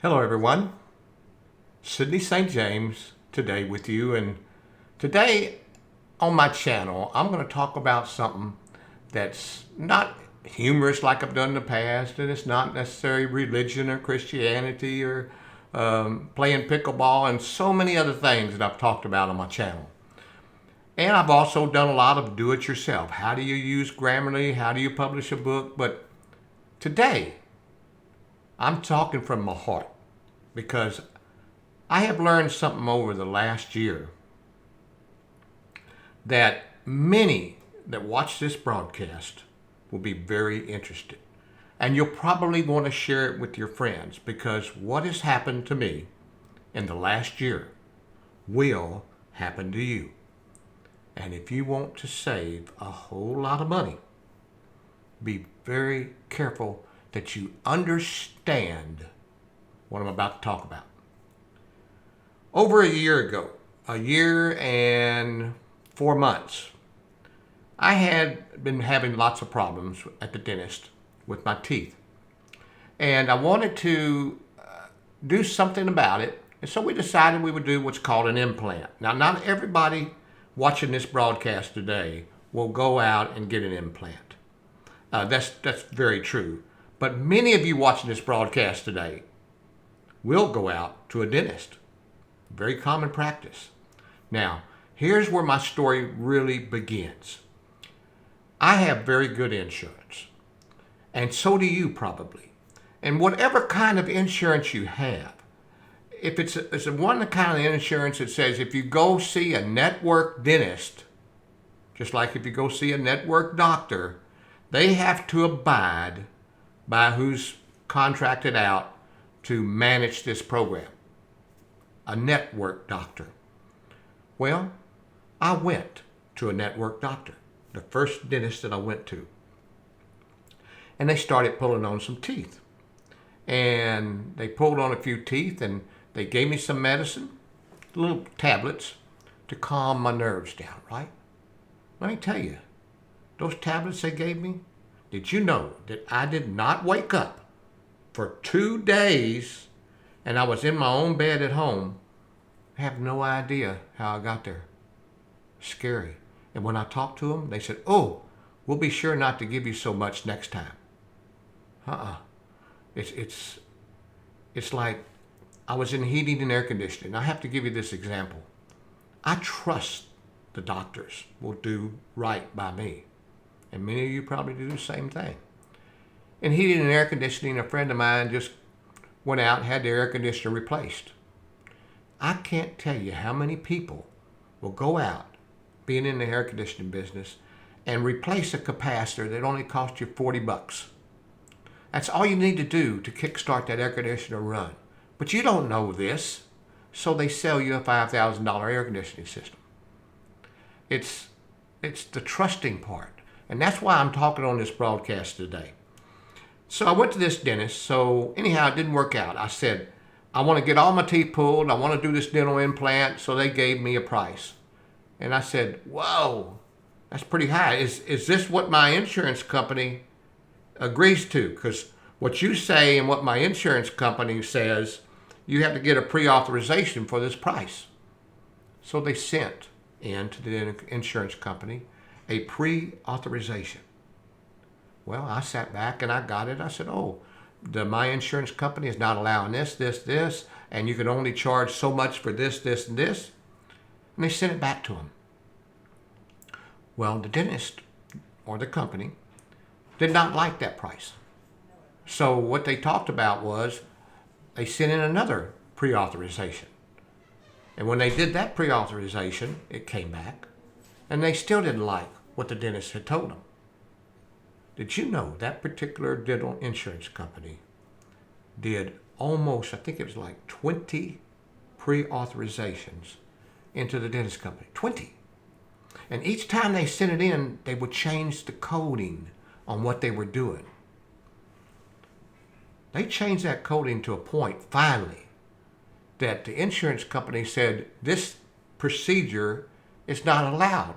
Hello everyone, Sidney St. James today with you, and today on my channel I'm going to talk about something that's not humorous like I've done in the past, and it's not necessarily religion or Christianity or playing pickleball and so many other things that I've talked about on my channel. And I've also done a lot of do-it-yourself. How do you use Grammarly? How do you publish a book? But today I'm talking from my heart, because I have learned something over the last year that many that watch this broadcast will be very interested. And you'll probably want to share it with your friends, because what has happened to me in the last year will happen to you. And if you want to save a whole lot of money, be very careful that you understand what I'm about to talk about. Over a year ago, a year and 4 months, I had been having lots of problems at the dentist with my teeth. And I wanted to do something about it. And so we decided we would do what's called an implant. Now, not everybody watching this broadcast today will go out and get an implant. That's very true. But many of you watching this broadcast today will go out to a dentist. Very common practice. Now, here's where my story really begins. I have very good insurance, and so do you probably. And whatever kind of insurance you have, if it's one kind of insurance that says if you go see a network dentist, just like if you go see a network doctor, they have to abide by who's contracted out to manage this program. A network doctor. Well, I went to a network doctor, the first dentist that I went to. And they started pulling on some teeth. And they pulled on a few teeth, and they gave me some medicine, little tablets, to calm my nerves down, right? Let me tell you, those tablets they gave me, did you know that I did not wake up for 2 days, and I was in my own bed at home? I have no idea how I got there. Scary. And when I talked to them, they said, "Oh, we'll be sure not to give you so much next time." It's like I was in heating and air conditioning. I have to give you this example. I trust the doctors will do right by me. And many of you probably do the same thing. In heating and air conditioning, a friend of mine just went out and had their air conditioner replaced. I can't tell you how many people will go out, being in the air conditioning business, and replace a capacitor that only cost you $40. That's all you need to do to kickstart that air conditioner run. But you don't know this, so they sell you a $5,000 air conditioning system. It's the trusting part. And that's why I'm talking on this broadcast today. So I went to this dentist. So anyhow, it didn't work out. I said, I want to get all my teeth pulled. I want to do this dental implant. So they gave me a price. And I said, whoa, that's pretty high. Is this what my insurance company agrees to? Because what you say and what my insurance company says, you have to get a pre-authorization for this price. So they sent in to the insurance company a pre-authorization. Well, I sat back and I got it. I said, oh, my insurance company is not allowing this, and you can only charge so much for this, and this. And they sent it back to them. Well, the dentist, or the company, did not like that price. So what they talked about was they sent in another pre-authorization. And when they did that pre-authorization, it came back, and they still didn't like what the dentist had told them. Did you know that particular dental insurance company did almost, I think it was like 20 pre-authorizations into the dentist company? 20. And each time they sent it in, they would change the coding on what they were doing. They changed that coding to a point, finally, that the insurance company said this procedure is not allowed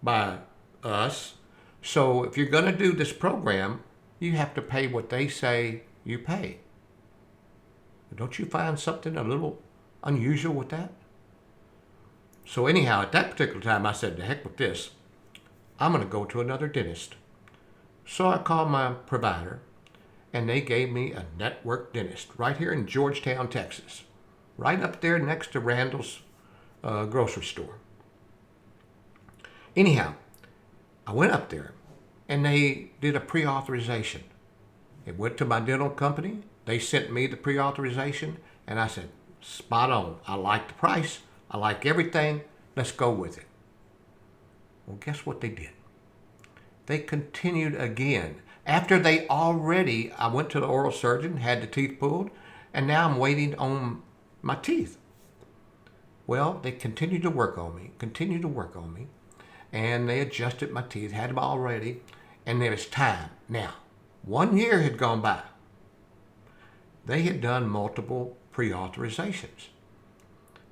by us. So if you're going to do this program, you have to pay what they say you pay. Don't you find something a little unusual with that? So anyhow, at that particular time, I said, to heck with this. I'm going to go to another dentist. So I called my provider, and they gave me a network dentist right here in Georgetown, Texas, right up there next to Randall's grocery store. Anyhow, I went up there, and they did a pre-authorization. It went to my dental company. They sent me the pre-authorization, and I said, spot on. I like the price. I like everything. Let's go with it. Well, guess what they did? They continued again. After I went to the oral surgeon, had the teeth pulled, and now I'm waiting on my teeth. Well, they continued to work on me, and they adjusted my teeth, had them all ready, and there was time. Now, 1 year had gone by. They had done multiple pre-authorizations.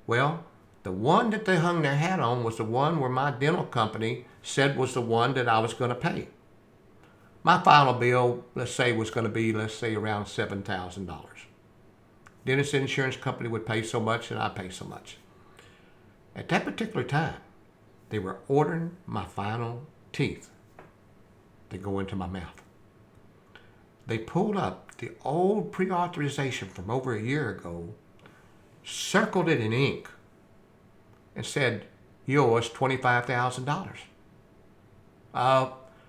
Well, the one that they hung their hat on was the one where my dental company said was the one that I was going to pay. My final bill, was going to be, around $7,000. Dentist insurance company would pay so much and I pay so much. At that particular time, they were ordering my final teeth. They go into my mouth. They pulled up the old pre-authorization from over a year ago, circled it in ink, and said, you owe us $25,000.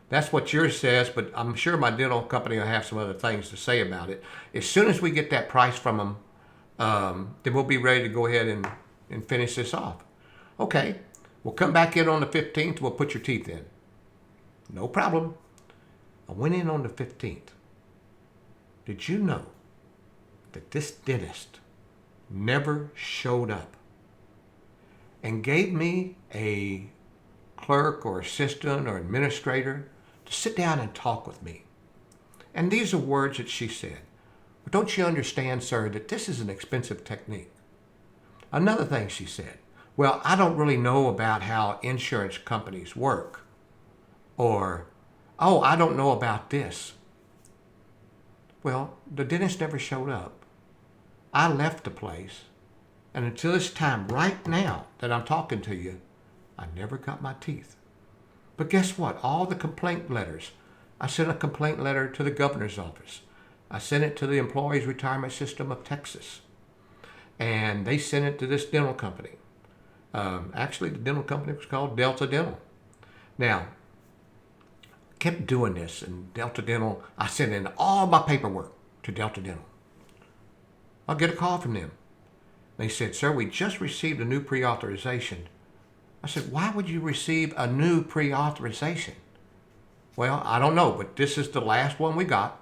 That's what yours says, but I'm sure my dental company will have some other things to say about it. As soon as we get that price from them, then we'll be ready to go ahead and finish this off. Okay, we'll come back in on the 15th. We'll put your teeth in. No problem. I went in on the 15th. Did you know that this dentist never showed up and gave me a clerk or assistant or administrator to sit down and talk with me? And these are words that she said. But don't you understand, sir, that this is an expensive technique? Another thing she said, well, I don't really know about how insurance companies work. Or, oh, I don't know about this. Well, the dentist never showed up. I left the place. And until this time, right now that I'm talking to you, I never got my teeth. But guess what? All the complaint letters. I sent a complaint letter to the governor's office. I sent it to the Employees Retirement System of Texas. And they sent it to this dental company. Actually, the dental company was called Delta Dental. Now, I kept doing this, and Delta Dental, I sent in all my paperwork to Delta Dental. I'll get a call from them. They said, sir, we just received a new pre-authorization. I said, why would you receive a new pre-authorization? Well, I don't know, but this is the last one we got.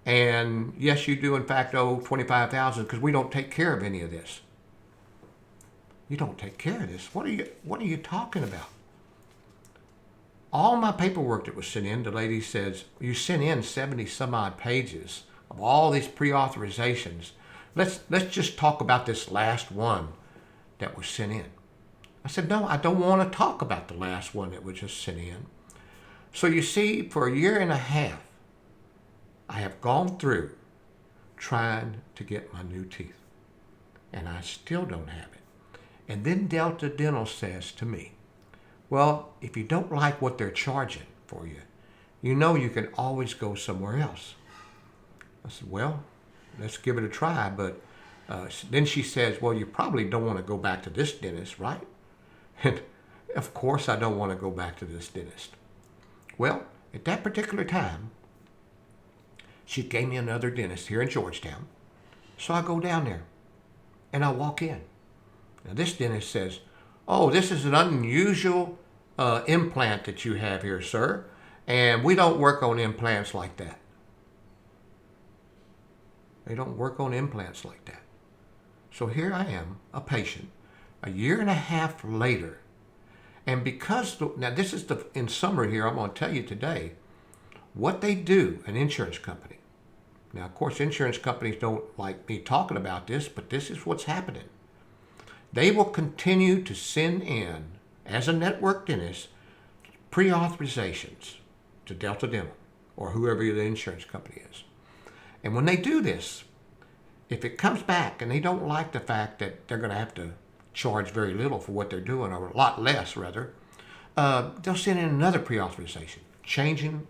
And yes, you do in fact owe $25,000 because we don't take care of any of this. You don't take care of this? What are you talking about? All my paperwork that was sent in, the lady says, you sent in 70 some odd pages of all these pre-authorizations. Let's just talk about this last one that was sent in. I said, no, I don't want to talk about the last one that was just sent in. So you see, for a year and a half, I have gone through trying to get my new teeth. And I still don't have it. And then Delta Dental says to me, well, if you don't like what they're charging for you, you know you can always go somewhere else. I said, well, let's give it a try. But then she says, well, you probably don't want to go back to this dentist, right? And of course I don't want to go back to this dentist. Well, at that particular time, she gave me another dentist here in Georgetown. So I go down there and I walk in. Now this dentist says, oh, this is an unusual implant that you have here, sir. And we don't work on implants like that. They don't work on implants like that. So here I am, a patient, a year and a half later. And because, now this is in summary here, I'm going to tell you today what they do, an insurance company. Now, of course, insurance companies don't like me talking about this, but this is what's happening. They will continue to send in, as a network dentist, pre-authorizations to Delta Dental or whoever the insurance company is. And when they do this, If it comes back and they don't like the fact that they're going to have to charge very little for what they're doing, or a lot less rather, they'll send in another pre-authorization, changing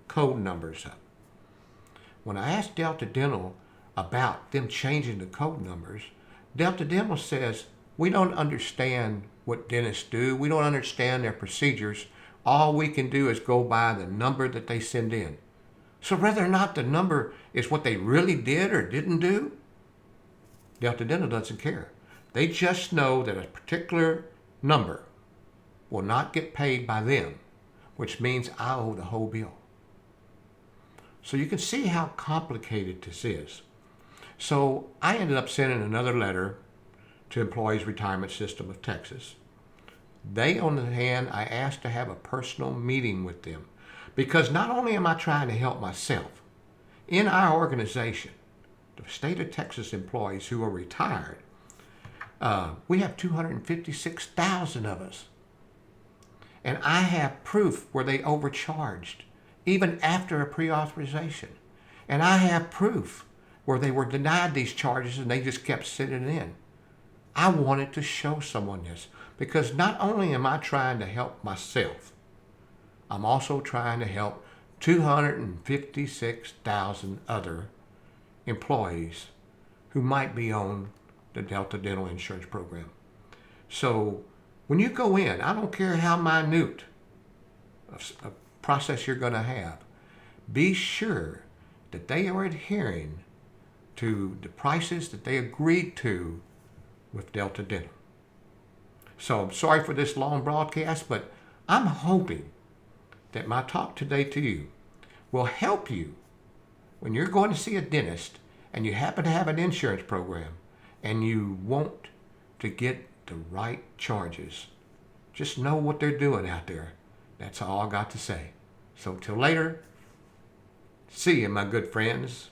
code numbers up. When I asked Delta Dental about them changing the code numbers, Delta Dental says, we don't understand what dentists do. We don't understand their procedures. All we can do is go by the number that they send in. So whether or not the number is what they really did or didn't do, Delta Dental doesn't care. They just know that a particular number will not get paid by them, which means I owe the whole bill. So you can see how complicated this is. So I ended up sending another letter to Employees Retirement System of Texas. They, on the hand, I asked to have a personal meeting with them, because not only am I trying to help myself, in our organization, the state of Texas employees who are retired, we have 256,000 of us. And I have proof where they overcharged, even after a pre-authorization. And I have proof where they were denied these charges and they just kept sitting in. I wanted to show someone this, because not only am I trying to help myself, I'm also trying to help 256,000 other employees who might be on the Delta Dental Insurance Program. So when you go in, I don't care how minute a process you're going to have, be sure that they are adhering to the prices that they agreed to with Delta Dental. So I'm sorry for this long broadcast, but I'm hoping that my talk today to you will help you when you're going to see a dentist and you happen to have an insurance program and you want to get the right charges. Just know what they're doing out there. That's all I got to say. So till later, see you, my good friends.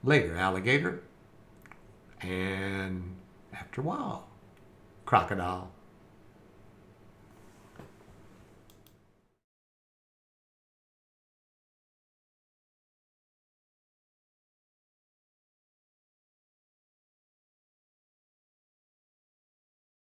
Later, alligator. And after a while, crocodile.